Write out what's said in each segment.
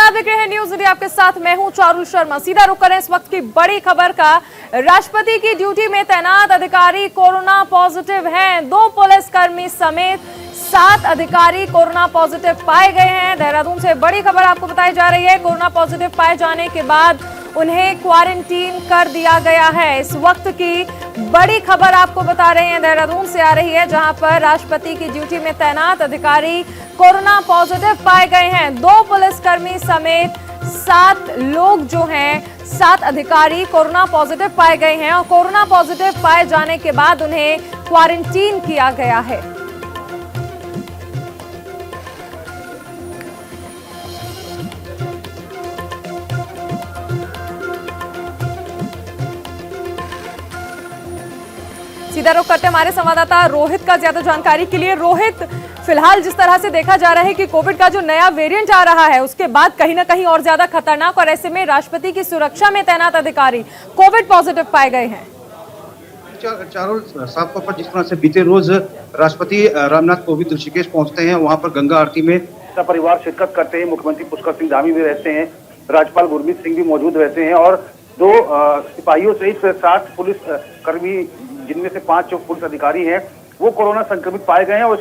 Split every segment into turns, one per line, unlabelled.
नमस्कार, देख रहे हैं न्यूज इंडिया, आपके साथ मैं हूं चारुल शर्मा। सीधा रुक करें इस वक्त की बड़ी खबर का। राष्ट्रपति की ड्यूटी में तैनात अधिकारी कोरोना पॉजिटिव हैं। 2 पुलिसकर्मी समेत 7 अधिकारी कोरोना पॉजिटिव पाए गए हैं। देहरादून से बड़ी खबर आपको बताई जा रही है। कोरोना पॉजिटिव पाए जाने के बाद उन्हें क्वारंटीन कर दिया गया है। इस वक्त की बड़ी खबर आपको बता रहे हैं, देहरादून से आ रही है, जहां पर राष्ट्रपति की ड्यूटी में तैनात अधिकारी कोरोना पॉजिटिव पाए गए हैं। 2 पुलिसकर्मी समेत 7 लोग जो हैं, 7 अधिकारी कोरोना पॉजिटिव पाए गए हैं और कोरोना पॉजिटिव पाए जाने के बाद उन्हें क्वारंटीन किया गया है। सीधा रुख करते हमारे संवाददाता रोहित का ज्यादा जानकारी के लिए। रोहित, फिलहाल जिस तरह से देखा जा रहा है कि कोविड का जो नया वेरिएंट आ रहा है उसके बाद कहीं ना कहीं और ज्यादा खतरनाक, और ऐसे में राष्ट्रपति की सुरक्षा में तैनात अधिकारी कोविड पॉजिटिव पाए गए हैं।
चारों साफ तौर पर जिस तरह से बीते रोज राष्ट्रपति रामनाथ कोविंद ऋषिकेश पहुंचते हैं, वहां पर गंगा आरती में परिवार शिरकत करते हैं। मुख्यमंत्री पुष्कर सिंह धामी भी रहते हैं, राज्यपाल गुरमीत सिंह भी मौजूद रहते हैं और 2 सिपाहियों सहित 7 पुलिस कर्मी, जिनमें से 5 जो पुलिस अधिकारी हैं वो कोरोना संक्रमित पाए गए हैं। और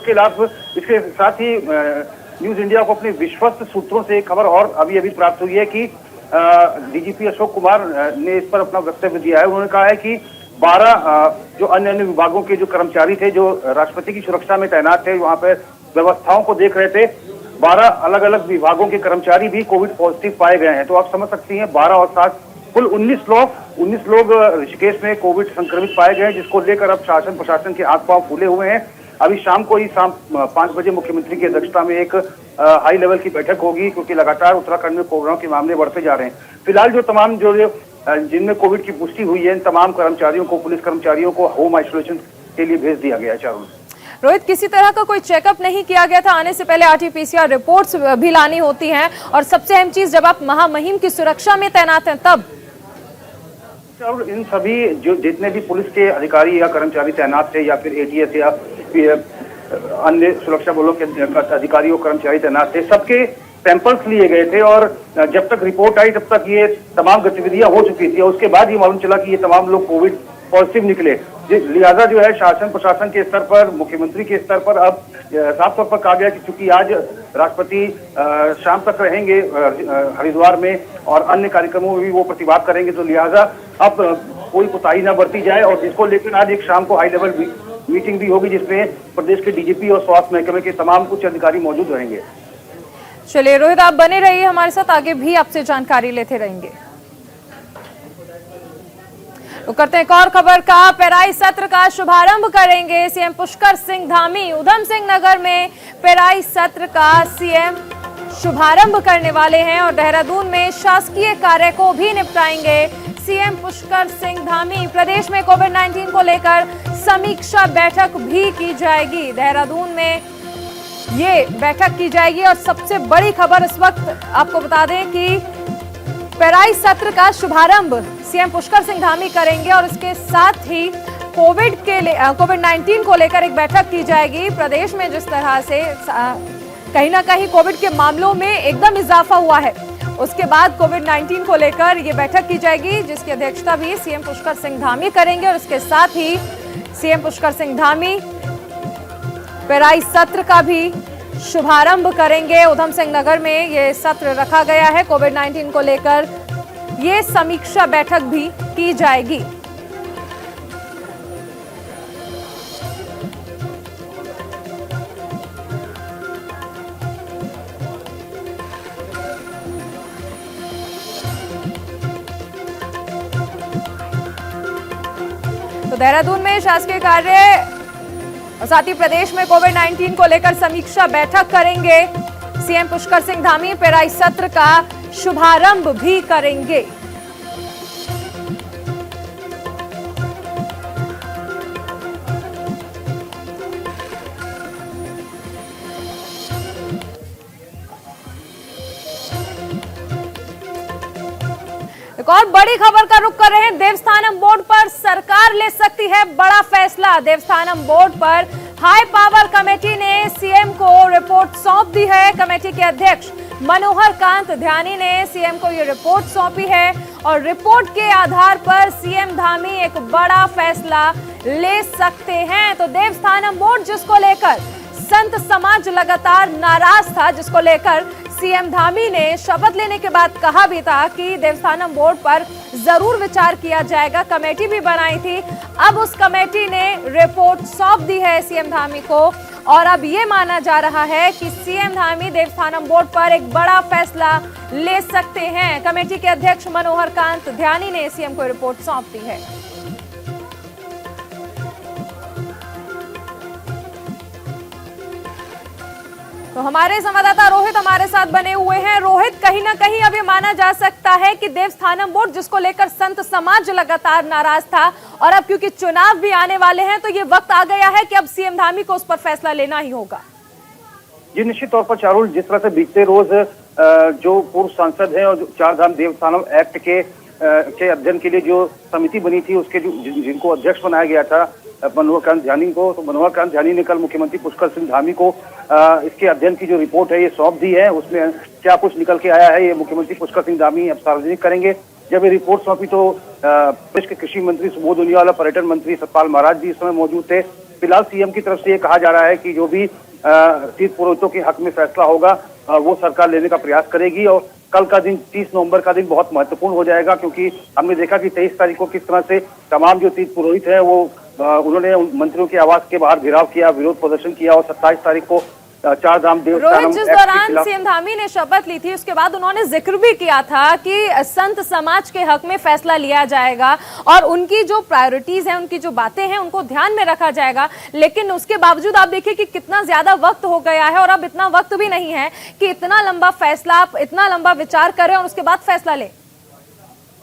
इसके साथ ही न्यूज इंडिया को अपने विश्वस्त सूत्रों से एक खबर और अभी प्राप्त हुई है कि डीजीपी अशोक कुमार ने इस पर अपना वक्तव्य दिया है। उन्होंने कहा है कि 12 जो अन्य विभागों के जो कर्मचारी थे, जो राष्ट्रपति की सुरक्षा में तैनात थे, वहां पर व्यवस्थाओं को देख रहे थे, 12 अलग अलग विभागों के कर्मचारी भी कोविड पॉजिटिव पाए गए हैं। तो आप समझ सकती हैं, 12 और 7 कुल 19 लोग ऋषिकेश में कोविड संक्रमित पाए गए हैं, जिसको लेकर अब शासन प्रशासन के हाथ पांव फूले हुए हैं। अभी शाम 5 बजे मुख्यमंत्री की अध्यक्षता में एक हाई लेवल की बैठक होगी, क्योंकि लगातार उत्तराखंड में कोरोना के मामले बढ़ते जा रहे हैं। फिलहाल जो तमाम जिनमें कोविड की पुष्टि हुई है, इन तमाम कर्मचारियों को, पुलिस कर्मचारियों को होम आइसोलेशन के लिए भेज दिया गया है। चारों
रोहित, किसी तरह का कोई चेकअप नहीं किया गया था? आने से पहले आरटीपीसीआर रिपोर्ट्स भी लानी होती हैं, और सबसे अहम चीज, जब आप महामहिम की सुरक्षा में तैनात हैं तब
इन सभी जो जितने भी पुलिस के अधिकारी या कर्मचारी तैनात थे, या फिर एटीएस या अन्य सुरक्षा बलों के अधिकारियों कर्मचारी तैनात थे, सबके सैंपल्स लिए गए थे। और जब तक रिपोर्ट आई तब तक ये तमाम गतिविधियां हो चुकी थी। उसके बाद ये मालूम चला कि ये तमाम लोग कोविड पॉजिटिव निकले। लिहाजा जो है शासन प्रशासन के स्तर पर, मुख्यमंत्री के स्तर पर अब साफ तौर पर कहा गया कि चूंकि आज राष्ट्रपति शाम तक रहेंगे हरिद्वार में और अन्य कार्यक्रमों में भी वो प्रतिवाद करेंगे, तो लिहाजा अब कोई कोताही न बरती जाए। और इसको लेकर आज एक शाम को हाई लेवल मीटिंग भी होगी, जिसमें प्रदेश के डीजीपी और स्वास्थ्य महकमे के तमाम उच्च अधिकारी मौजूद रहेंगे।
चलिए रोहित, आप बने रहिए हमारे साथ, आगे भी आपसे जानकारी लेते रहेंगे। तो करते हैं एक और खबर का। पेराई सत्र का शुभारंभ करेंगे सीएम पुष्कर सिंह धामी। उधम सिंह नगर में पेराई सत्र का सीएम शुभारंभ करने वाले हैं और देहरादून में शासकीय कार्य को भी निपटाएंगे सीएम पुष्कर सिंह धामी। प्रदेश में कोविड-19 को लेकर समीक्षा बैठक भी की जाएगी। देहरादून में ये बैठक की जाएगी और सबसे बड़ी खबर इस वक्त आपको बता दें कि पेराई सत्र का शुभारंभ सीएम पुष्कर सिंह धामी करेंगे और इसके साथ ही कोविड-19 को लेकर एक बैठक की जाएगी। प्रदेश में जिस तरह से कहीं ना कहीं कोविड के मामलों में एकदम इजाफा हुआ है, उसके बाद कोविड-19 को लेकर ये बैठक की जाएगी, जिसकी अध्यक्षता भी सीएम पुष्कर सिंह धामी करेंगे। और इसके साथ ही सीएम पुष्कर सिंह धामी पेराई सत्र का भी शुभारंभ करेंगे। उधम सिंह नगर में ये सत्र रखा गया है। कोविड-19 को लेकर ये समीक्षा बैठक भी की जाएगी। तो देहरादून में शासकीय कार्य, साथ ही प्रदेश में कोविड-19 को लेकर समीक्षा बैठक करेंगे सीएम पुष्कर सिंह धामी। पेराई सत्र का शुभारंभ भी करेंगे। एक और बड़ी खबर का रुख कर रहे हैं। देवस्थानम बोर्ड पर सरकार ले सकती है बड़ा फैसला। देवस्थानम बोर्ड पर हाई पावर कमेटी ने सीएम को रिपोर्ट सौंप दी है। कमेटी के अध्यक्ष मनोहर कांत ध्यानी ने सीएम को ये रिपोर्ट सौंपी है और रिपोर्ट के आधार पर सीएम धामी एक बड़ा फैसला ले सकते हैं। तो देवस्थानम बोर्ड जिसको लेकर संत समाज लगातार नाराज था, जिसको लेकर सीएम धामी ने शपथ लेने के बाद कहा भी था कि देवस्थानम बोर्ड पर जरूर विचार किया जाएगा, कमेटी भी बनाई थी। अब उस कमेटी ने रिपोर्ट सौंप दी है सीएम धामी को और अब ये माना जा रहा है कि सीएम धामी देवस्थानम बोर्ड पर एक बड़ा फैसला ले सकते हैं। कमेटी के अध्यक्ष मनोहर कांत ध्यानी ने सीएम को रिपोर्ट सौंप दी है। तो हमारे संवाददाता रोहित हमारे साथ बने हुए हैं। रोहित, कहीं ना कहीं अब ये माना जा सकता है कि देवस्थानम बोर्ड जिसको लेकर संत समाज लगातार नाराज था और अब क्योंकि चुनाव भी आने वाले हैं तो ये वक्त आ गया है कि अब सीएम धामी को उस पर फैसला लेना ही होगा।
जी निश्चित तौर पर चारुल, जिस तरह से बीते रोज जो पूर्व सांसद हैं और जो चार धाम देवस्थानम एक्ट के अध्ययन के लिए जो समिति बनी थी उसके जिनको अध्यक्ष बनाया गया था मनोहर कांत ध्यानी को, तो मनोहर कांत ध्यानी ने कल मुख्यमंत्री पुष्कर सिंह धामी को इसके अध्ययन की जो रिपोर्ट है ये सौंप दी है। उसमें क्या कुछ निकल के आया है ये मुख्यमंत्री पुष्कर सिंह धामी अब सार्वजनिक करेंगे। जब ये रिपोर्ट सौंपी तो प्रदेश के कृषि मंत्री सुबोध उनियाल, पर्यटन मंत्री सतपाल महाराज भी इस समय मौजूद थे। फिलहाल सीएम की तरफ से ये कहा जा रहा है कि जो भी तीर्थ पुरोहितों के हक में फैसला होगा वो सरकार लेने का प्रयास करेगी और कल का दिन 30 नवंबर का दिन बहुत महत्वपूर्ण हो जाएगा, क्योंकि हमने देखा कि 23 तारीख को किस तरह से तमाम जो तीर्थ पुरोहित है वो उन्होंने मंत्रियों के आवास के बाहर घेराव किया, विरोध प्रदर्शन किया और 27 तारीख को चार धाम देवस्थानम
जिस दौरान सीएम धामी ने शपथ ली थी उसके बाद उन्होंने जिक्र भी किया था कि संत समाज के हक में फैसला लिया जाएगा और उनकी जो प्रायोरिटीज हैं, उनकी जो बातें हैं उनको ध्यान में रखा जाएगा। लेकिन उसके बावजूद आप देखिए कि कितना ज्यादा वक्त हो गया है और अब इतना वक्त भी नहीं है कि इतना लंबा फैसला, आप इतना लंबा विचार करें और उसके बाद फैसला लें।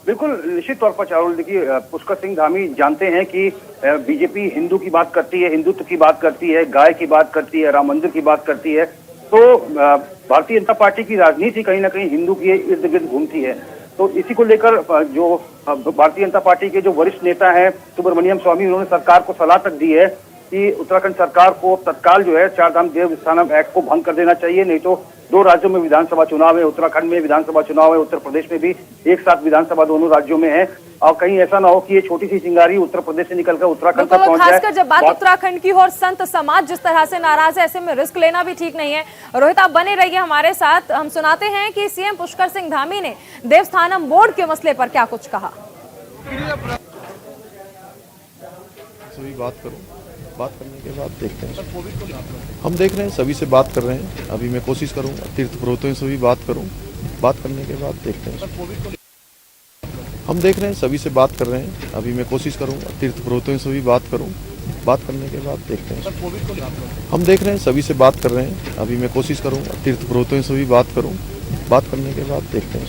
बिल्कुल निश्चित तौर पर चारुल, देखिए पुष्कर सिंह धामी जानते हैं कि बीजेपी हिंदू की बात करती है, हिंदुत्व की बात करती है, गाय की बात करती है, राम मंदिर की बात करती है। तो भारतीय जनता पार्टी की राजनीति कहीं ना कहीं हिंदू के इर्द गिर्द घूमती है। तो इसी को लेकर जो भारतीय जनता पार्टी के जो वरिष्ठ नेता हैं सुब्रमण्यम स्वामी, उन्होंने सरकार को सलाह तक दी है कि उत्तराखंड सरकार को तत्काल जो है चार धाम देवस्थानम एक्ट को भंग कर देना चाहिए, नहीं तो 2 राज्यों में विधानसभा चुनाव है, उत्तराखंड में विधानसभा चुनाव है, उत्तर प्रदेश में भी एक साथ विधानसभा दोनों राज्यों में है और कहीं ऐसा ना हो कि ये छोटी सी चिंगारी उत्तर प्रदेश से निकलकर उत्तराखंड तक पहुंच जाए।
खासकर जब बात उत्तराखंड की और संत समाज जिस तरह से नाराज है, ऐसे में रिस्क लेना भी ठीक नहीं है। रोहित, आप बने रहिए हमारे साथ। हम सुनाते हैं कि सीएम पुष्कर सिंह धामी ने देवस्थानम बोर्ड के मसले पर क्या कुछ कहा।
सभी बात करने के बाद देखते हैं। हम देख रहे हैं, सभी से बात कर रहे हैं। अभी मैं कोशिश करूंगा तीर्थ पुरोहितों से भी बात करूं। बात करने के बाद देखते हैं। हम देख रहे हैं, सभी से बात कर रहे हैं। अभी मैं कोशिश करूंगा तीर्थ पुरोहितों से भी बात करूं। बात करने के बाद देखते हैं। हम देख रहे हैं, सभी से बात कर रहे हैं। अभी मैं कोशिश करूंगा तीर्थ पुरोहितों से भी बात करूं। बात करने के बाद देखते हैं।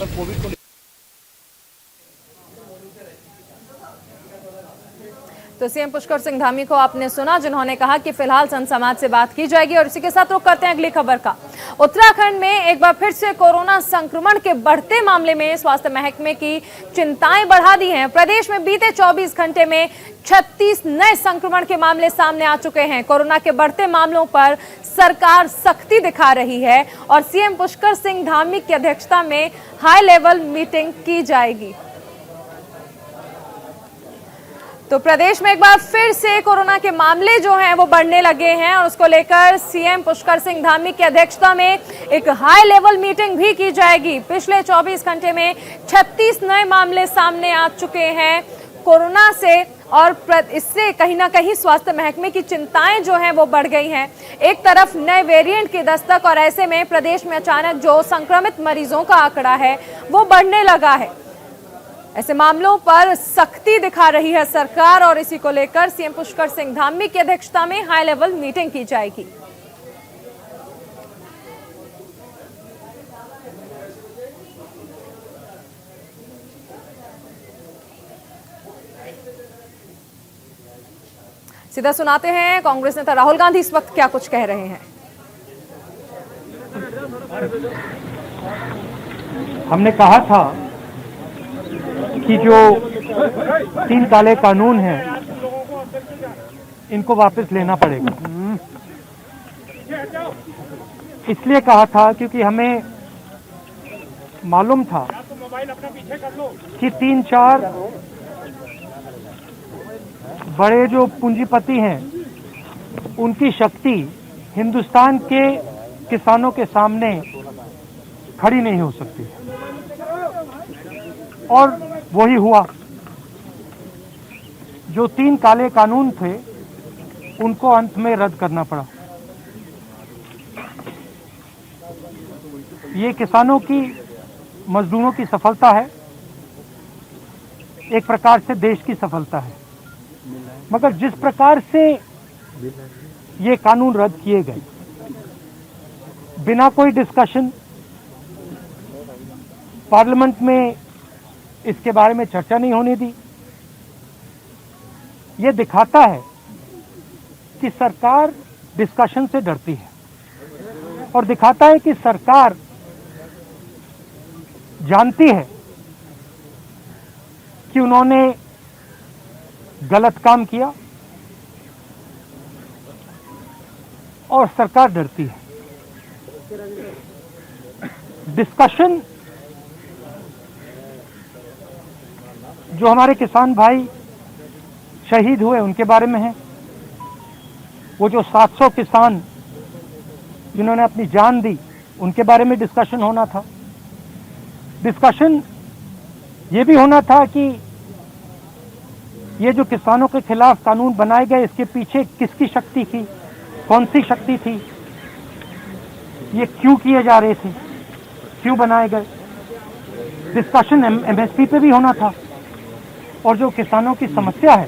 तो सीएम पुष्कर सिंह धामी को आपने सुना, जिन्होंने कहा कि फिलहाल संत समाज से बात की जाएगी। और इसी के साथ रुक करते हैं अगली खबर का। उत्तराखंड में एक बार फिर से कोरोना संक्रमण के बढ़ते मामले में स्वास्थ्य महकमे की चिंताएं बढ़ा दी हैं। प्रदेश में बीते 24 घंटे में 36 नए संक्रमण के मामले सामने आ चुके हैं। कोरोना के बढ़ते मामलों पर सरकार सख्ती दिखा रही है और सीएम पुष्कर सिंह धामी की अध्यक्षता में हाई लेवल मीटिंग की जाएगी। तो प्रदेश में एक बार फिर से कोरोना के मामले जो हैं वो बढ़ने लगे हैं और उसको लेकर सीएम पुष्कर सिंह धामी की अध्यक्षता में एक हाई लेवल मीटिंग भी की जाएगी। पिछले 24 घंटे में 36 नए मामले सामने आ चुके हैं कोरोना से और इससे कहीं ना कहीं स्वास्थ्य महकमे की चिंताएं जो हैं वो बढ़ गई हैं। एक तरफ नए वेरिएंट की दस्तक और ऐसे में प्रदेश में अचानक जो संक्रमित मरीजों का आंकड़ा है वो बढ़ने लगा है। ऐसे मामलों पर सख्ती दिखा रही है सरकार और इसी को लेकर सीएम पुष्कर सिंह धामी की अध्यक्षता में हाई लेवल मीटिंग की जाएगी। सीधा सुनाते हैं कांग्रेस नेता राहुल गांधी इस वक्त क्या कुछ कह रहे हैं।
हमने कहा था कि जो 3 काले कानून हैं इनको वापस लेना पड़ेगा। इसलिए कहा था क्योंकि हमें मालूम था कि 3-4 बड़े जो पूंजीपति हैं उनकी शक्ति हिंदुस्तान के किसानों के सामने खड़ी नहीं हो सकती, और वही हुआ। जो 3 काले कानून थे उनको अंत में रद्द करना पड़ा। ये किसानों की, मजदूरों की सफलता है, एक प्रकार से देश की सफलता है। मगर जिस प्रकार से ये कानून रद्द किए गए, बिना कोई डिस्कशन, पार्लियामेंट में इसके बारे में चर्चा नहीं होने दी, ये दिखाता है कि सरकार डिस्कशन से डरती है, और दिखाता है कि सरकार जानती है कि उन्होंने गलत काम किया, और सरकार डरती है। डिस्कशन जो हमारे किसान भाई शहीद हुए उनके बारे में है, वो जो 700 किसान जिन्होंने अपनी जान दी उनके बारे में डिस्कशन होना था। डिस्कशन ये भी होना था कि ये जो किसानों के खिलाफ कानून बनाए गए, इसके पीछे किसकी शक्ति थी, कौन सी शक्ति थी, ये क्यों किए जा रहे थे, क्यों बनाए गए। डिस्कशन एमएसपी पे भी होना था, और जो किसानों की समस्या है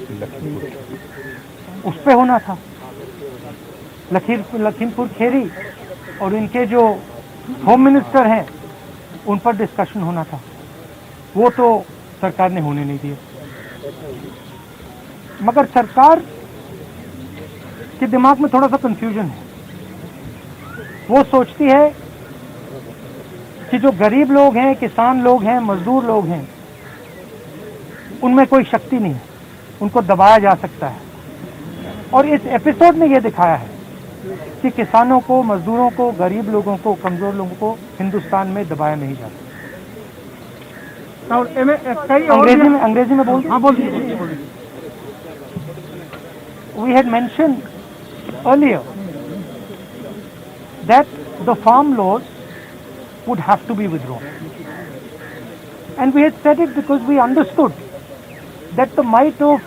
उस पे होना था। लखीमपुर खेरी और इनके जो होम मिनिस्टर हैं उन पर डिस्कशन होना था, वो तो सरकार ने होने नहीं दिया। मगर सरकार के दिमाग में थोड़ा सा कंफ्यूजन है। वो सोचती है कि जो गरीब लोग हैं, किसान लोग हैं, मजदूर लोग हैं, उनमें कोई शक्ति नहीं है, उनको दबाया जा सकता है। और इस एपिसोड ने यह दिखाया है कि किसानों को, मजदूरों को, गरीब लोगों को, कमजोर लोगों को हिंदुस्तान में दबाया नहीं जाता। अंग्रेजी में बोल। हाँ, बोलिए। We had mentioned earlier that the farm laws would have to be withdrawn, and we had said it because we understood that the might of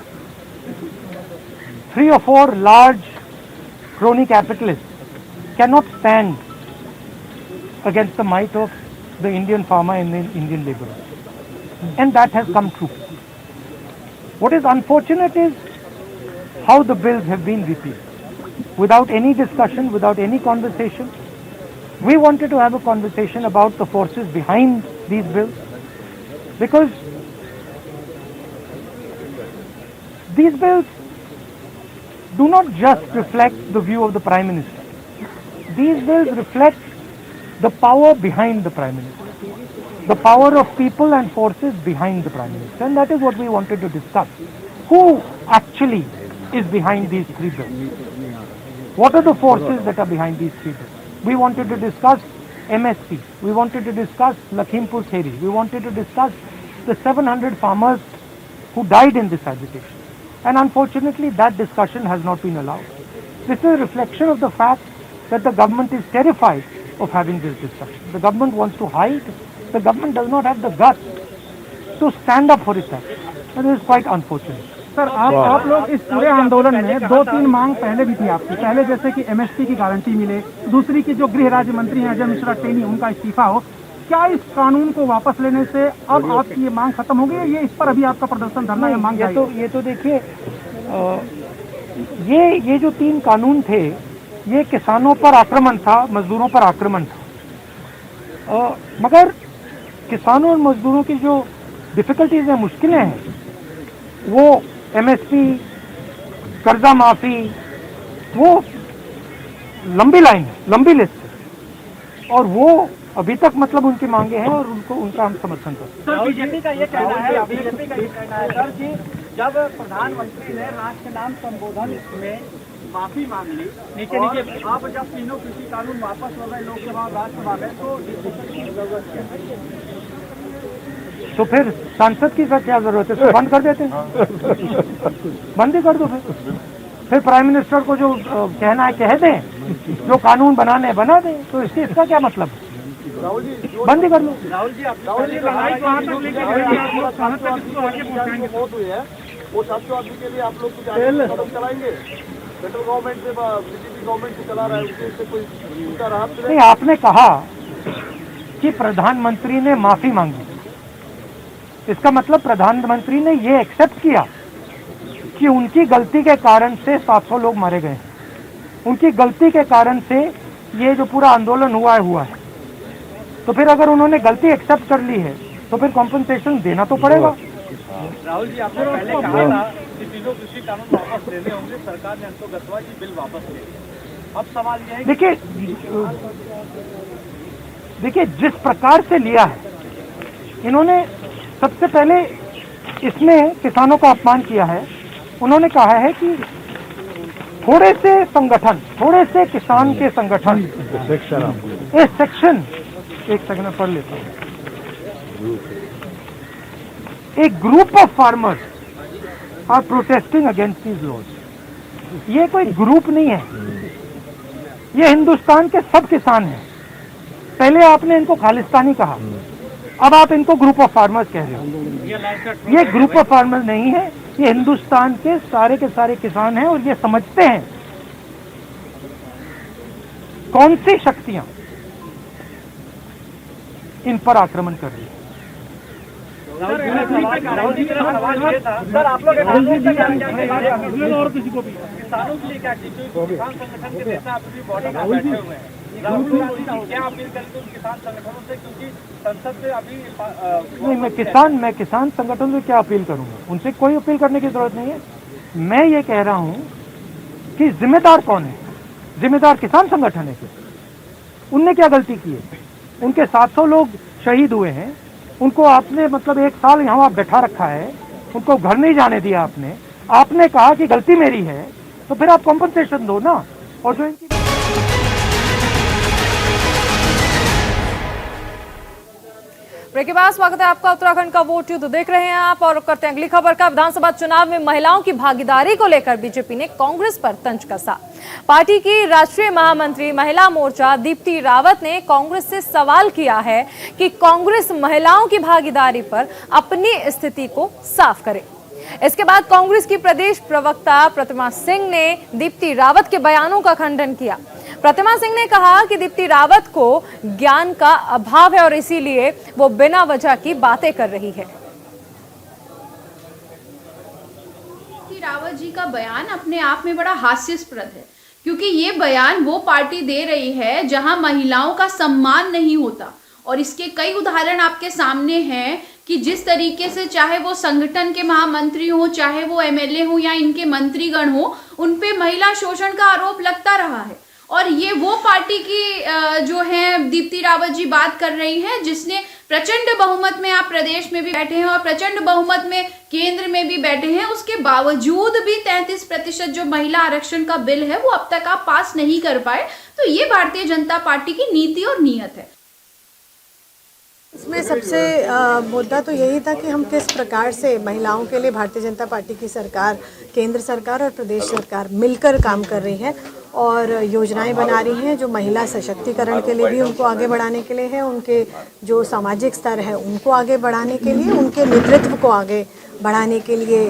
3 or 4 large crony capitalists cannot stand against the might of the Indian farmer and the Indian laborer, and that has come true. What is unfortunate is how the bills have been repealed without any discussion, without any conversation. We wanted to have a conversation about the forces behind these bills, because these bills do not just reflect the view of the Prime Minister. These bills reflect the power behind the Prime Minister, the power of people and forces behind the Prime Minister, and that is what we wanted to discuss. Who actually is behind these 3 bills? What are the forces that are behind these 3 bills? We wanted to discuss MSP. We wanted to discuss Lakhimpur Kheri. We wanted to discuss the 700 farmers who died in this agitation. And unfortunately, that discussion has not been allowed. This is a reflection of the fact that the government is terrified of having this discussion. The government wants to hide. The government does not have the guts to stand up for its action. And this is quite unfortunate.
Sir, आप लोग इस पूरे आंदोलन में 2-3 मांग पहले भी थी आपकी। पहले जैसे कि एमएसपी की गारंटी मिले, दूसरी की जो गृह राज्य मंत्री हैं अजय मिश्रा टेनी, उनका इस्तीफा हो। क्या इस कानून को वापस लेने से अब आपकी ये मांग खत्म हो गई है? ये इस पर अभी आपका प्रदर्शन धरना या मांग
ये तो देखिए, ये जो 3 कानून थे, ये किसानों पर आक्रमण था, मजदूरों पर आक्रमण था। मगर किसानों और मजदूरों की जो डिफिकल्टीज हैं, मुश्किलें हैं, वो एमएसपी, कर्जा माफी, वो लंबी लाइन है, लंबी लिस्ट है, और वो अभी तक मतलब उनकी मांगे हैं और उनका हम समर्थन करते हैं।
सर, बीजेपी का ये कहना है सर कि जब प्रधानमंत्री ने राष्ट्र के नाम संबोधन में माफी मांग ली, नीचे आप जब तीनों कृषि कानून वापस हो गए लोकसभा और राज्यसभा में, तो इस की जरूरत क्या है?
तो फिर सांसद की क्या जरूरत है, इसको बंद कर देते हैं, बंद ही कर दो फिर प्राइम मिनिस्टर को जो कहना है कह दें, जो कानून बनाने हैं बना दें, तो इसका क्या मतलब है, बंद ही कर लो।
राहुल जी, कहाँ तक लेके जाएंगे आप लोग, कहाँ तक इसको आगे पहुँचाएंगे?
वो 700 आदमी के लिए आप लोग कुछ कदम चलाएंगे? सेंट्रल गवर्नमेंट से बीजेपी गवर्नमेंट से चला रहा है, उससे कोई उनका राहत
नहीं, आपने कहा कि प्रधानमंत्री ने माफी मांगी, इसका मतलब प्रधानमंत्री ने ये एक्सेप्ट किया कि उनकी गलती के कारण से 700 लोग मारे गए, उनकी गलती के कारण से ये जो पूरा आंदोलन हुआ है। तो फिर अगर उन्होंने गलती एक्सेप्ट कर ली है तो फिर कॉम्पनसेशन देना तो पड़ेगा।
राहुल जी, आपने पहले कहा था कि तीनों कृषि कानून वापस लेने होंगे, सरकार ने अंतोगतवा की बिल वापस ले ली। अब सवाल यह है,
देखिए जिस प्रकार से लिया है इन्होंने, सबसे पहले इसमें किसानों का अपमान किया है। उन्होंने कहा है कि थोड़े से किसान के संगठन, इस सेक्शन, एक सेकंड में पढ़ लेता हूं, एक group of farmers are protesting against these laws. ये कोई ग्रुप नहीं है, ये हिंदुस्तान के सब किसान हैं। पहले आपने इनको खालिस्तानी कहा, अब आप इनको ग्रुप ऑफ फार्मर्स कह रहे हो। ये ग्रुप ऑफ फार्मर्स नहीं है, ये हिंदुस्तान के सारे किसान हैं और ये समझते हैं कौन सी शक्तियां इन पर आक्रमण कर रही है।
सर आप लोग और किसी को भी किसानों के लिए क्या, किसान संगठन के नेता अपनी बॉडी में बैठे हुए हैं, राहुल गांधी क्या अपील करेंगे उन किसान संगठनों से, क्योंकि संसद से अभी
नहीं, मैं किसान संगठन से क्या अपील करूंगा, उनसे कोई अपील करने की जरूरत नहीं है। मैं ये कह रहा हूं कि जिम्मेदार कौन है, जिम्मेदार किसान संगठन है। उनने क्या गलती की है, उनके 700 लोग शहीद हुए हैं, उनको आपने मतलब 1 साल यहाँ बैठा रखा है, उनको घर नहीं जाने दिया आपने कहा कि गलती मेरी है, तो फिर आप कॉम्पनसेशन दो ना। और जो इनकी
ब्रेक के बाद स्वागत है आपका उत्तराखंड का वोट युद्ध देख रहे हैं आप, और करते हैं अगली खबर का। विधानसभा चुनाव में महिलाओं की भागीदारी को लेकर बीजेपी ने कांग्रेस पर तंज कसा। पार्टी की राष्ट्रीय महामंत्री महिला मोर्चा दीप्ति रावत ने कांग्रेस से सवाल किया है कि कांग्रेस महिलाओं की भागीदारी पर अपनी स्थिति को साफ करे। इसके बाद कांग्रेस की प्रदेश प्रवक्ता प्रतिमा सिंह ने दीप्ति रावत के बयानों का खंडन किया। प्रतिमा सिंह ने कहा कि दीप्ति रावत को ज्ञान का अभाव है और इसीलिए वो बिना वजह की बातें कर रही है।
दीप्ति रावत जी का बयान अपने आप में बड़ा हास्यास्पद है, क्योंकि ये बयान वो पार्टी दे रही है जहां महिलाओं का सम्मान नहीं होता, और इसके कई उदाहरण आपके सामने हैं कि जिस तरीके से चाहे वो संगठन के महामंत्री हो, चाहे वो एमएलए हो या इनके मंत्रीगण हो, उन पे महिला शोषण का आरोप लगता रहा है। और ये वो पार्टी की जो है दीप्ति रावत जी बात कर रही हैं, जिसने प्रचंड बहुमत में, आप प्रदेश में भी बैठे हैं और प्रचंड बहुमत में केंद्र में भी बैठे हैं, उसके बावजूद भी 33% जो महिला आरक्षण का बिल है वो अब तक आप पास नहीं कर पाए। तो ये भारतीय जनता पार्टी की नीति और नीयत है।
इसमें सबसे मुद्दा तो यही था कि हम किस प्रकार से महिलाओं के लिए भारतीय जनता पार्टी की सरकार, केंद्र सरकार और प्रदेश सरकार मिलकर काम कर रही है और योजनाएं बना रही हैं जो महिला सशक्तिकरण के लिए भी उनको आगे बढ़ाने के लिए है, उनके जो सामाजिक स्तर है उनको आगे बढ़ाने के लिए, उनके नेतृत्व को आगे बढ़ाने के लिए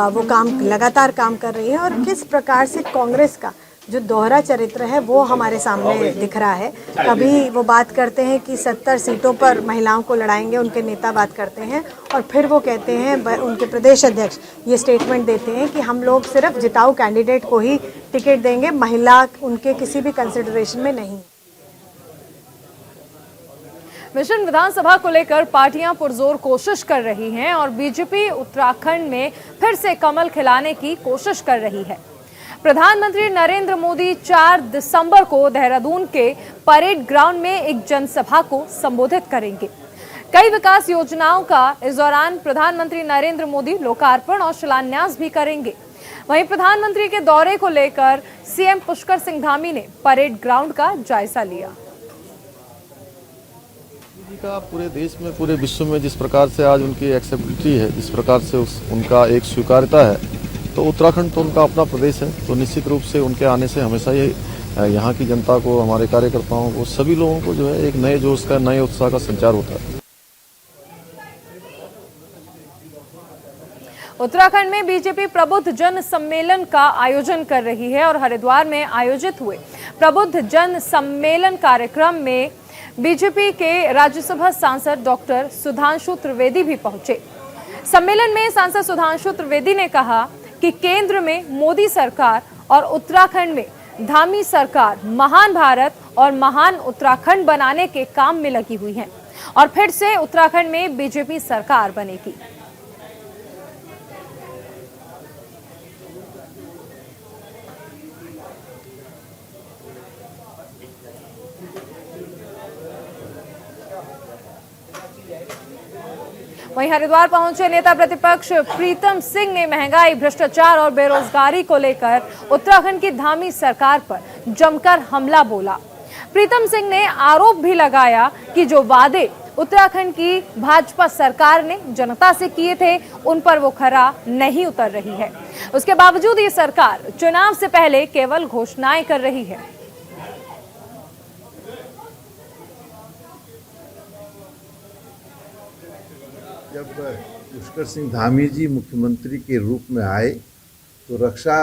वो काम लगातार काम कर रही है। और किस प्रकार से कांग्रेस का जो दोहरा चरित्र है वो हमारे सामने दिख रहा है। कभी वो बात करते हैं कि 70 सीटों पर महिलाओं को लड़ाएंगे, उनके नेता बात करते हैं, और फिर वो कहते हैं, उनके प्रदेश अध्यक्ष ये स्टेटमेंट देते हैं कि हम लोग सिर्फ जिताऊ कैंडिडेट को ही टिकट देंगे, महिला उनके किसी भी कंसिडरेशन में नहीं।
मिशन विधानसभा को लेकर पार्टियां पुरजोर कोशिश कर रही हैं और बीजेपी उत्तराखंड में फिर से कमल खिलाने की कोशिश कर रही है। प्रधानमंत्री नरेंद्र मोदी 4 दिसंबर को देहरादून के परेड ग्राउंड में एक जनसभा को संबोधित करेंगे। कई विकास योजनाओं का इस दौरान प्रधानमंत्री नरेंद्र मोदी लोकार्पण और शिलान्यास भी करेंगे। वहीं प्रधानमंत्री के दौरे को लेकर सीएम पुष्कर सिंह धामी ने परेड ग्राउंड का जायजा लिया।
जी का पूरे देश में, पूरे विश्व में जिस प्रकार से आज उनकी एक्सेप्टेबिलिटी है, जिस प्रकार से उनका एक स्वीकार्यता है, तो उत्तराखंड तो उनका अपना प्रदेश है, तो निश्चित रूप से उनके आने से हमेशा ही यहाँ की जनता को, हमारे कार्यकर्ताओं को, सभी लोगों को जो है एक नए जोश का, नए उत्साह का संचार होता है।
उत्तराखंड में बीजेपी प्रबुद्ध जन सम्मेलन का आयोजन कर रही है और हरिद्वार में आयोजित हुए प्रबुद्ध जन सम्मेलन कार्यक्रम में बीजेपी के राज्यसभा सांसद डॉक्टर सुधांशु त्रिवेदी भी पहुंचे। सम्मेलन में सांसद सुधांशु त्रिवेदी ने कहा कि केंद्र में मोदी सरकार और उत्तराखंड में धामी सरकार महान भारत और महान उत्तराखंड बनाने के काम में लगी हुई है और फिर से उत्तराखंड में बीजेपी सरकार बनेगी। वहीं हरिद्वार पहुंचे नेता प्रतिपक्ष प्रीतम सिंह ने महंगाई, भ्रष्टाचार और बेरोजगारी को लेकर उत्तराखंड की धामी सरकार पर जमकर हमला बोला। प्रीतम सिंह ने आरोप भी लगाया कि जो वादे उत्तराखंड की भाजपा सरकार ने जनता से किए थे, उन पर वो खरा नहीं उतर रही है। उसके बावजूद ये सरकार चुनाव से पहले केवल घोषणाएं कर रही है।
जब पुष्कर सिंह धामी जी मुख्यमंत्री के रूप में आए तो रक्षा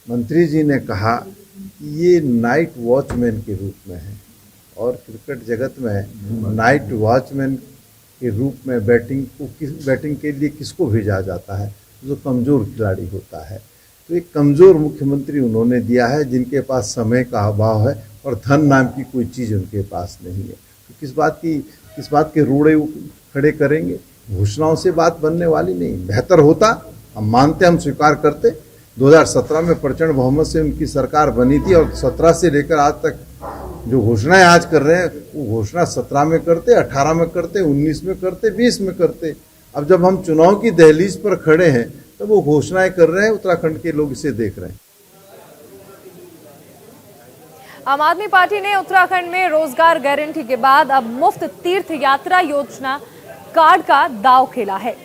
मंत्री जी ने कहा कि ये नाइट वॉचमैन के रूप में है और क्रिकेट जगत में नाइट वॉचमैन के रूप में बैटिंग के लिए किसको भेजा जाता है? जो कमज़ोर खिलाड़ी होता है। तो एक कमज़ोर मुख्यमंत्री उन्होंने दिया है जिनके पास समय का अभाव है और धन नाम की कोई चीज़ उनके पास नहीं है। तो किस बात के रोड़े खड़े करेंगे? घोषणाओं से बात बनने वाली नहीं। बेहतर होता, हम मानते, हम स्वीकार करते, 2017 में प्रचंड बहुमत से उनकी सरकार बनी थी और 17 से लेकर आज तक जो घोषणाएं आज कर रहे हैं वो घोषणा 17 में करते, 18 में करते, 19 में करते, 20 में करते। अब जब हम चुनाव की दहलीज पर खड़े हैं तो वो घोषणाएं कर रहे हैं, उत्तराखंड के लोग इसे देख रहे हैं।
आम आदमी पार्टी ने उत्तराखंड में रोजगार गारंटी के बाद अब मुफ्त तीर्थ यात्रा योजना कार्ड का दांव खेला है।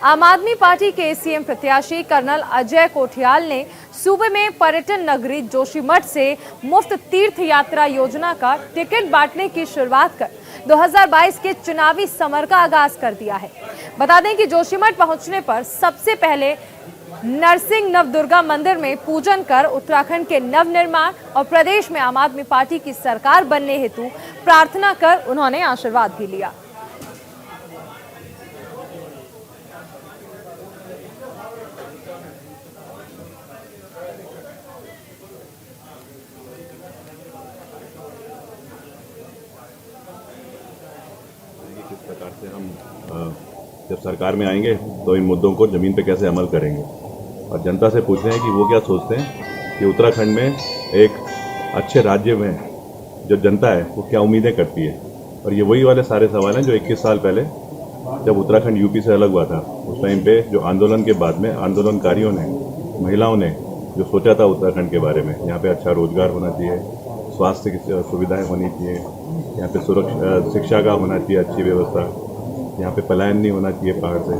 आम आदमी पार्टी के सीएम प्रत्याशी कर्नल अजय कोठियाल ने सूबे में पर्यटन नगरी जोशीमठ से मुफ्त तीर्थ यात्रा योजना का टिकट बांटने की शुरुआत कर 2022 के चुनावी समर का आगाज कर दिया है। बता दें कि जोशीमठ पहुंचने पर सबसे पहले नरसिंह नवदुर्गा मंदिर में पूजन कर उत्तराखंड के नवनिर्माण और प्रदेश में आम आदमी पार्टी की सरकार बनने हेतु प्रार्थना कर उन्होंने आशीर्वाद भी लिया।
किस प्रकार से हम जब सरकार में आएंगे तो इन मुद्दों को जमीन पे कैसे अमल करेंगे और जनता से पूछ रहे हैं कि वो क्या सोचते हैं कि उत्तराखंड में एक अच्छे राज्य में जो जनता है वो क्या उम्मीदें करती है। और ये वही वाले सारे सवाल हैं जो 21 साल पहले जब उत्तराखंड यूपी से अलग हुआ था, उस टाइम पे जो आंदोलन के बाद में आंदोलनकारियों ने, महिलाओं ने जो सोचा था उत्तराखंड के बारे में, यहाँ पे अच्छा रोजगार होना चाहिए, स्वास्थ्य की सुविधाएं होनी चाहिए, यहाँ पे सुरक्षा शिक्षा का होना चाहिए अच्छी व्यवस्था, यहाँ पे पलायन नहीं होना चाहिए पहाड़ से,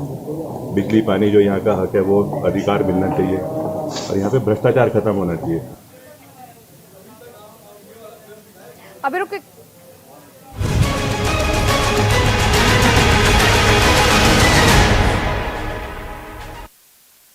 बिजली पानी जो यहाँ का हक है वो अधिकार मिलना चाहिए और यहाँ पे भ्रष्टाचार खत्म होना चाहिए।
अभी रुक